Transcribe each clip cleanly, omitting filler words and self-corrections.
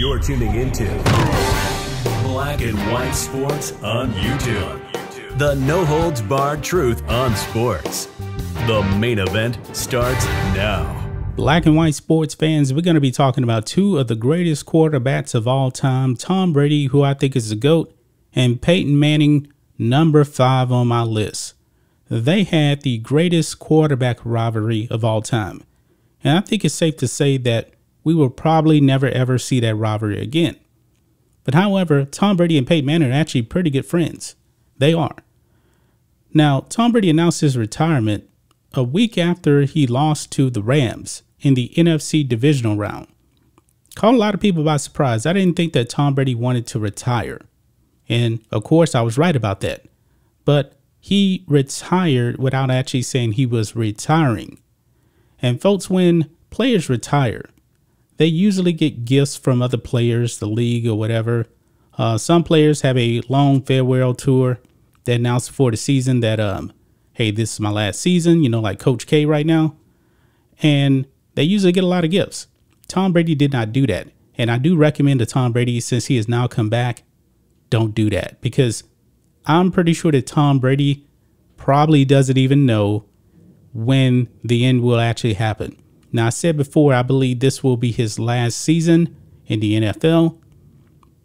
You're tuning into Black and White Sports on YouTube. The no-holds-barred truth on sports. The main event starts now. Black and White sports fans, we're going to be talking about two of the greatest quarterbacks of all time. Tom Brady, who I think is the GOAT, and Peyton Manning, number 5 on my list. They had the greatest quarterback rivalry of all time. And I think it's safe to say that we will probably never ever see that rivalry again. But however, Tom Brady and Peyton Manning are actually pretty good friends. They are. Now, Tom Brady announced his retirement a week after he lost to the Rams in the NFC divisional round. Caught a lot of people by surprise. I didn't think that Tom Brady wanted to retire. And of course, I was right about that. But he retired without actually saying he was retiring. And folks, when players retire, they usually get gifts from other players, the league or whatever. Some players have a long farewell tour that announced before the season that, hey, this is my last season, you know, like Coach K right now. And they usually get a lot of gifts. Tom Brady did not do that. And I do recommend to Tom Brady, since he has now come back, don't do that. Because I'm pretty sure that Tom Brady probably doesn't even know when the end will actually happen. Now, I said before, I believe this will be his last season in the NFL.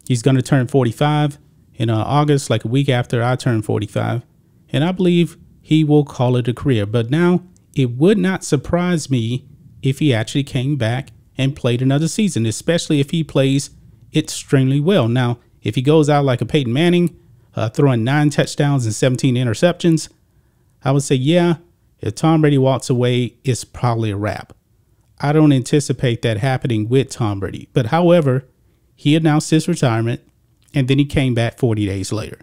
He's going to turn 45 in August, like a week after I turn 45. And I believe he will call it a career. But now, it would not surprise me if he actually came back and played another season, especially if he plays extremely well. Now, if he goes out like a Peyton Manning, throwing 9 touchdowns and 17 interceptions, I would say, yeah, if Tom Brady walks away, it's probably a wrap. I don't anticipate that happening with Tom Brady. But however, he announced his retirement and then he came back 40 days later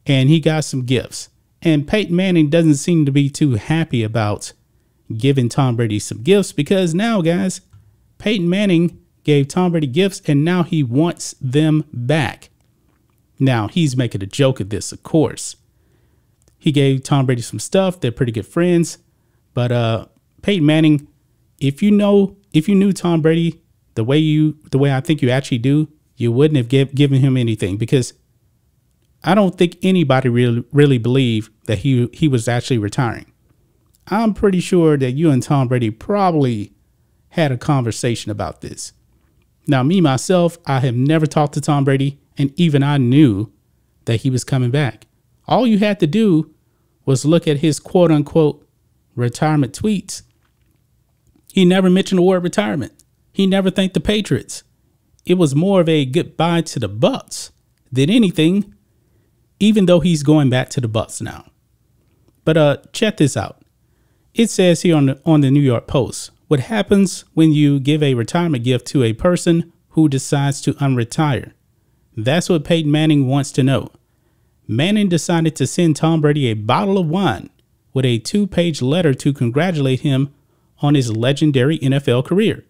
and he got some gifts. And Peyton Manning doesn't seem to be too happy about giving Tom Brady some gifts because now, guys, Peyton Manning gave Tom Brady gifts and now he wants them back. Now, he's making a joke of this, of course. He gave Tom Brady some stuff. They're pretty good friends. But Peyton Manning, if you knew Tom Brady the way I think you actually do, you wouldn't have given him anything, because I don't think anybody really believed that he was actually retiring. I'm pretty sure that you and Tom Brady probably had a conversation about this. Now, me, myself, I have never talked to Tom Brady, and even I knew that he was coming back. All you had to do was look at his quote unquote retirement tweets. He never mentioned the word retirement. He never thanked the Patriots. It was more of a goodbye to the Bucs than anything, even though he's going back to the Bucs now. But check this out. It says here on the New York Post, what happens when you give a retirement gift to a person who decides to unretire? That's what Peyton Manning wants to know. Manning decided to send Tom Brady a bottle of wine with a 2-page letter to congratulate him on his legendary NFL career.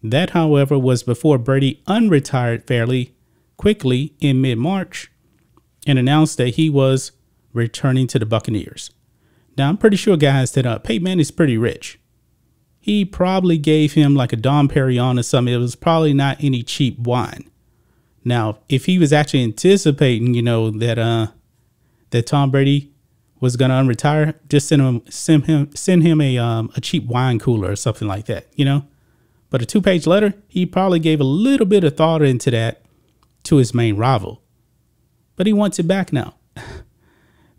That, however, was before Brady unretired fairly quickly in mid-March and announced that he was returning to the Buccaneers. Now, I'm pretty sure, guys, that Peyton Manning is pretty rich. He probably gave him like a Dom Perignon or something. It was probably not any cheap wine. Now, if he was actually anticipating, you know, that Tom Brady was going to unretire, just send him a cheap wine cooler or something like that, you know. But a 2-page letter, he probably gave a little bit of thought into that to his main rival. But he wants it back now.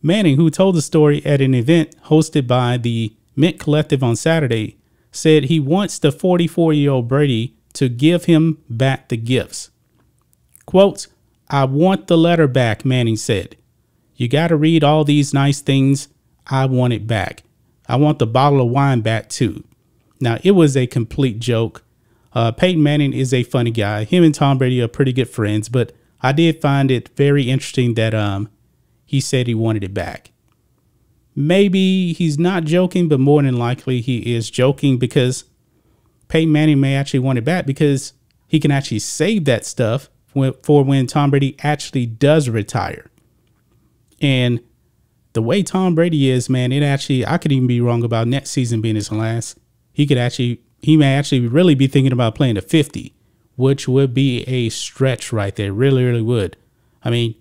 Manning, who told the story at an event hosted by the Mint Collective on Saturday, said he wants the 44-year-old Brady to give him back the gifts. Quote, "I want the letter back," Manning said. "You got to read all these nice things. I want it back. I want the bottle of wine back too." Now, it was a complete joke. Peyton Manning is a funny guy. Him and Tom Brady are pretty good friends, but I did find it very interesting that he said he wanted it back. Maybe he's not joking, but more than likely he is joking, because Peyton Manning may actually want it back because he can actually save that stuff for when Tom Brady actually does retire. And the way Tom Brady is, man, I could even be wrong about next season being his last. He may actually really be thinking about playing to 50 which would be a stretch right there. Really, really would. I mean,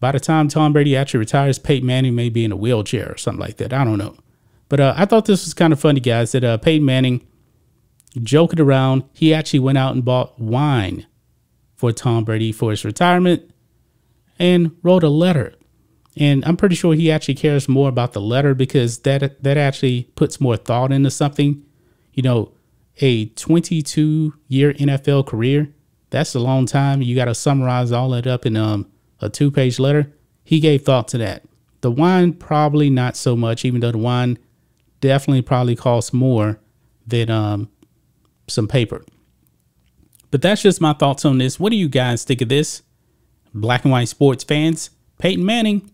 by the time Tom Brady actually retires, Peyton Manning may be in a wheelchair or something like that. I don't know. But I thought this was kind of funny, guys, that Peyton Manning, joking around, he actually went out and bought wine for Tom Brady for his retirement and wrote a letter. And I'm pretty sure he actually cares more about the letter because that actually puts more thought into something. You know, a 22-year NFL career, that's a long time. You got to summarize all that up in a 2-page letter. He gave thought to that. The wine, probably not so much, even though the wine definitely probably costs more than some paper. But that's just my thoughts on this. What do you guys think of this? Black and white sports fans, Peyton Manning,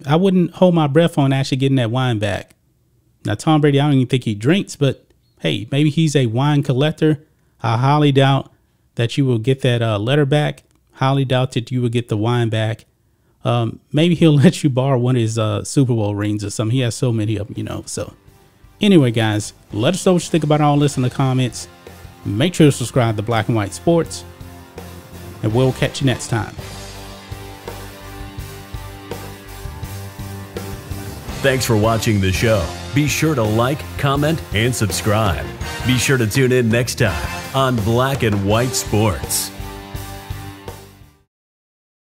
I wouldn't hold my breath on actually getting that wine back. Now, Tom Brady, I don't even think he drinks, but hey, maybe he's a wine collector. I highly doubt that you will get that letter back. Highly doubt that you will get the wine back. Maybe he'll let you borrow one of his Super Bowl rings or something. He has so many of them, you know. So anyway, guys, let us know what you think about all this in the comments. Make sure to subscribe to Black and White Sports, and we'll catch you next time. Thanks for watching the show. Be sure to like, comment, and subscribe. Be sure to tune in next time on Black and White Sports.